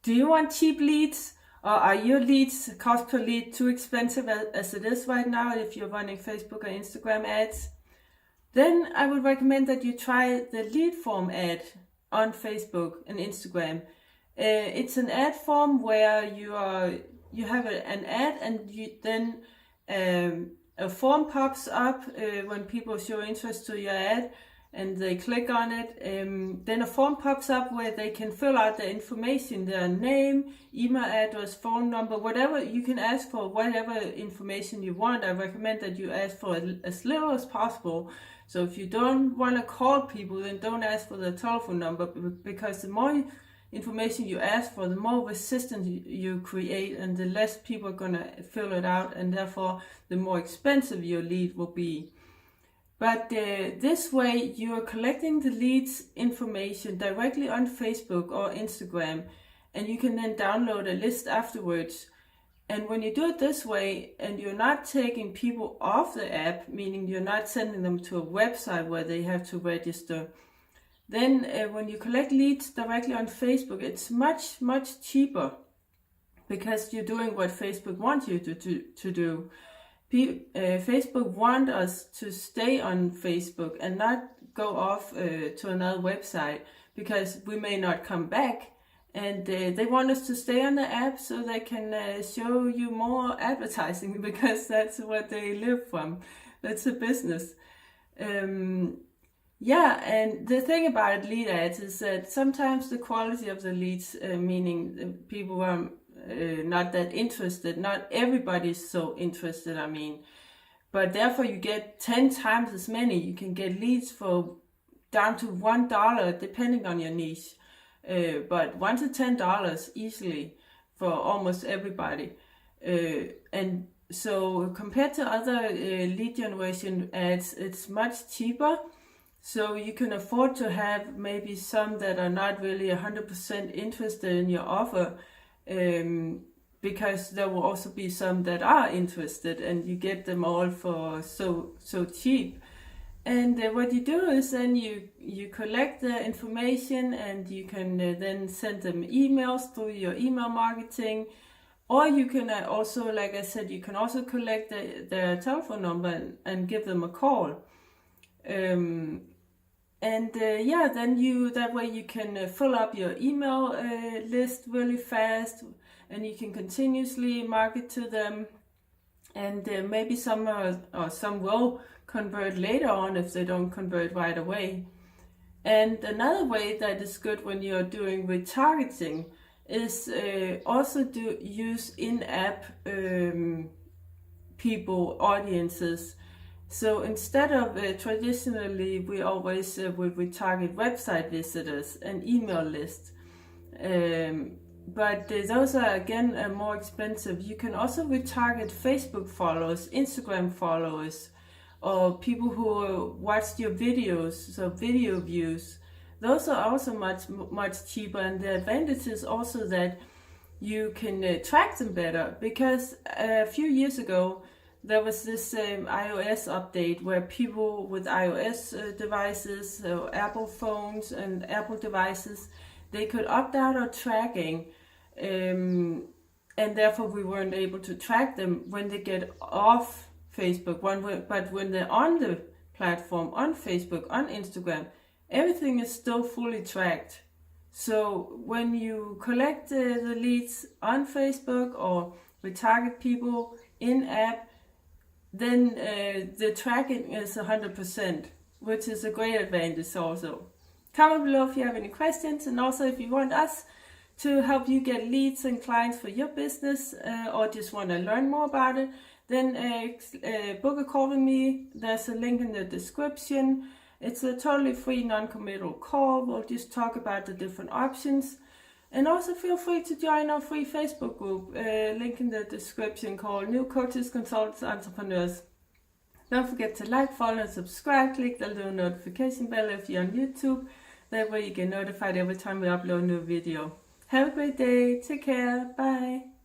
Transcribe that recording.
Do you want cheap leads? Or are your leads, cost per lead, too expensive as it is right now if you're running Facebook or Instagram ads? Then I would recommend that you try the lead form ad on Facebook and Instagram. It's an ad form where you have an ad, and then a form pops up when people show interest to your ad and they click on it. Then a form pops up where they can fill out the information, their name, email address, phone number, whatever. You can ask for whatever information you want. I recommend that you ask for as little as possible. So if you don't want to call people, then don't ask for their telephone number, because the more information you ask for, the more resistance you create, and the less people are going to fill it out, and therefore the more expensive your lead will be. But this way you are collecting the leads information directly on Facebook or Instagram, and you can then download a list afterwards. And when you do it this way, and you're not taking people off the app, meaning you're not sending them to a website where they have to register, then when you collect leads directly on Facebook, it's much, much cheaper, because you're doing what Facebook wants you to do. Facebook wants us to stay on Facebook and not go off to another website, because we may not come back. And they want us to stay on the app so they can show you more advertising, because that's what they live from. That's a business. Yeah, and the thing about lead ads is that sometimes the quality of the leads, meaning people are not that interested, not everybody's so interested, but therefore you get 10 times as many. You can get leads for down to $1 depending on your niche. But $1 to $10 easily for almost everybody. And so compared to other lead generation ads, it's much cheaper. So you can afford to have maybe some that are not really 100% interested in your offer, because there will also be some that are interested, and you get them all for so cheap. And what you do is then you collect the information, and you can then send them emails through your email marketing. Or you can also, like I said, you can also collect their telephone number and give them a call. Then that way you can fill up your email list really fast, and you can continuously market to them. And maybe some will convert later on if they don't convert right away. And another way that is good when you're doing retargeting is also use in-app people, audiences. So instead of traditionally, we always would retarget website visitors and email lists. But those are again more expensive. You can also retarget Facebook followers, Instagram followers, or people who watched your videos, so video views. Those are also much cheaper, and the advantage is also that you can track them better, because a few years ago there was this iOS update where people with iOS devices, so Apple phones and Apple devices, they could opt out of tracking, and therefore we weren't able to track them when they get off Facebook. But when they're on the platform, on Facebook, on Instagram, everything is still fully tracked. So when you collect the leads on Facebook or retarget people in app, then the tracking is 100%, which is a great advantage also. Comment below if you have any questions, and also if you want us to help you get leads and clients for your business, or just want to learn more about it, then book a call with me. There's a link in the description. It's a totally free, non-committal call. We'll just talk about the different options. And also feel free to join our free Facebook group, link in the description, called New Coaches, Consultants, Entrepreneurs. Don't forget to like, follow, and subscribe. Click the little notification bell if you're on YouTube. That way you get notified every time we upload a new video. Have a great day. Take care. Bye.